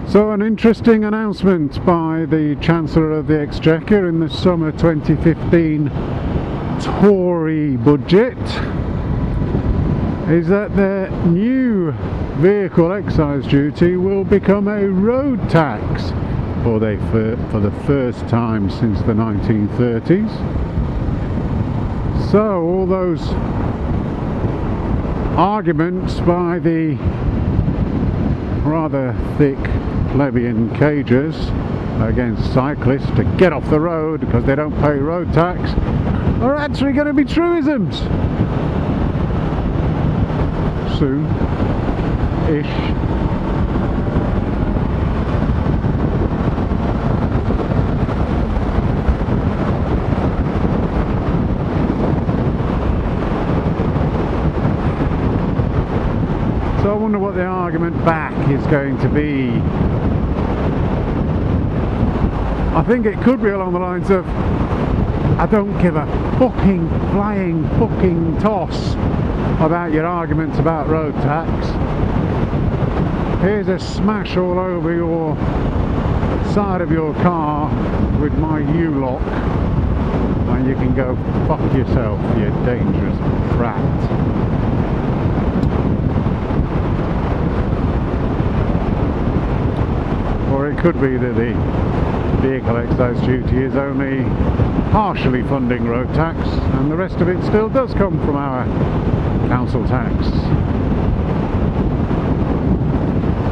So an interesting announcement by the Chancellor of the Exchequer in the summer 2015 Tory budget is that the new vehicle excise duty will become a road tax for the first time since the 1930s. So all those arguments by the rather thick plebeian cagers against cyclists to get off the road because they don't pay road tax are actually going to be truisms soon-ish. So I wonder what the argument back is going to be. I think it could be along the lines of, I don't give a fucking flying fucking toss about your arguments about road tax. Here's a smash all over your side of your car with my U-lock, and you can go fuck yourself, you dangerous brat. Or it could be that the vehicle excise duty is only partially funding road tax and the rest of it still does come from our council tax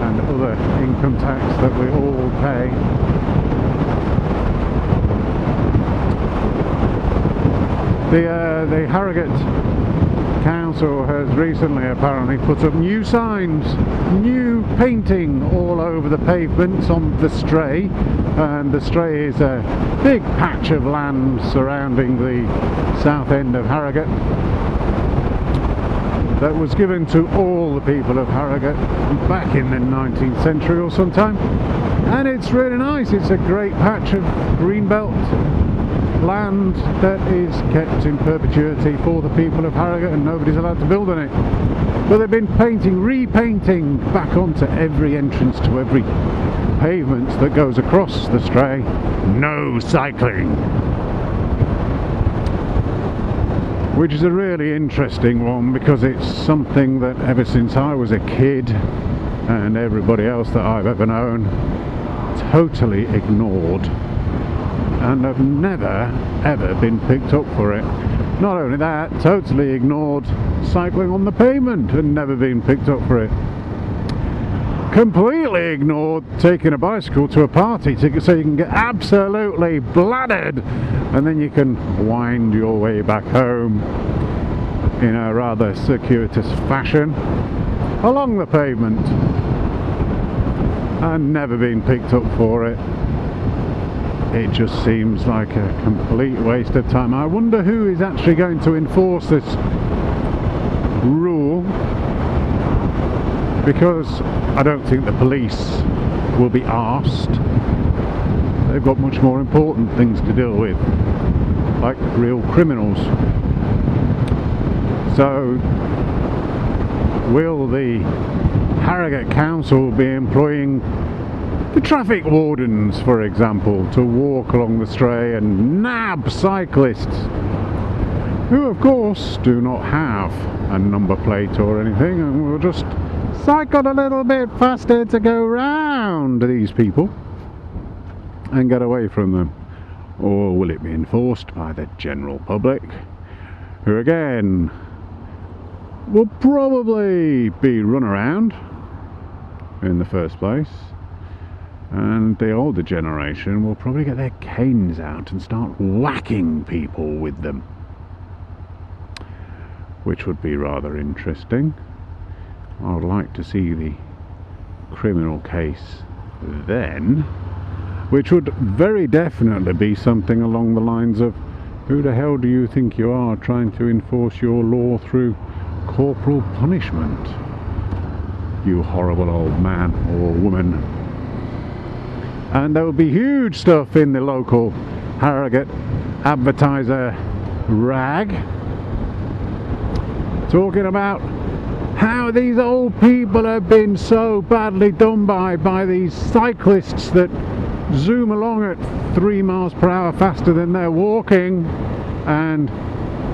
and other income tax that we all pay. The Harrogate Council has recently apparently put up new signs, new painting all over the pavements on the Stray, and the Stray is a big patch of land surrounding the south end of Harrogate that was given to all the people of Harrogate back in the 19th century or sometime, and it's really nice. It's a great patch of greenbelt land that is kept in perpetuity for the people of Harrogate, and nobody's allowed to build on it. But they've been repainting back onto every entrance to every pavement that goes across the Stray, no cycling, which is a really interesting one because it's something that ever since I was a kid and everybody else that I've ever known totally ignored, and have never ever been picked up for it. Not only that, totally ignored cycling on the pavement and never been picked up for it. Completely ignored taking a bicycle to a party ticket so you can get absolutely bladdered and then you can wind your way back home in a rather circuitous fashion along the pavement and never been picked up for it. It just seems like a complete waste of time. I wonder who is actually going to enforce this rule, because I don't think the police will be arsed. They've got much more important things to deal with, like real criminals. So will the Harrogate Council be employing the traffic wardens, for example, to walk along the Stray and nab cyclists who of course do not have a number plate or anything and will just cycle a little bit faster to go round these people and get away from them? Or will it be enforced by the general public, who again will probably be run around in the first place, and the older generation will probably get their canes out and start whacking people with them, which would be rather interesting. I would like to see the criminal case then, which would very definitely be something along the lines of, who the hell do you think you are, trying to enforce your law through corporal punishment, you horrible old man or woman? And there will be huge stuff in the local Harrogate Advertiser rag talking about how these old people have been so badly done by these cyclists that zoom along at 3 miles per hour faster than they're walking and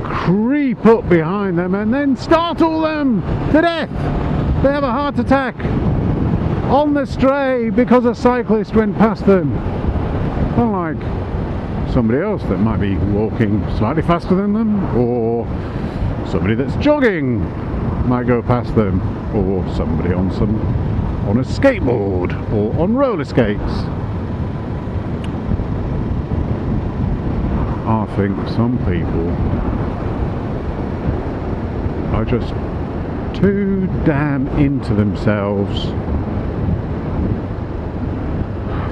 creep up behind them and then startle them to death. They have a heart attack on the stray because a cyclist went past them. Unlike somebody else that might be walking slightly faster than them, or somebody that's jogging might go past them, or somebody on a skateboard or on roller skates. I think some people are just too damn into themselves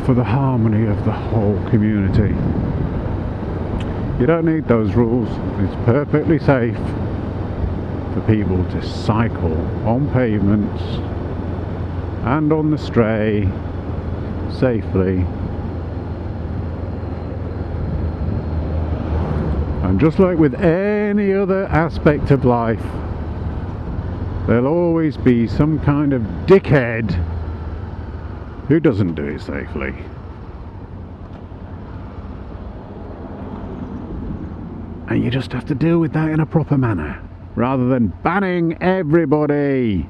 for the harmony of the whole community. You don't need those rules. It's perfectly safe for people to cycle on pavements and on the stray safely. And just like with any other aspect of life, there'll always be some kind of dickhead who doesn't do it safely. And you just have to deal with that in a proper manner, rather than banning everybody.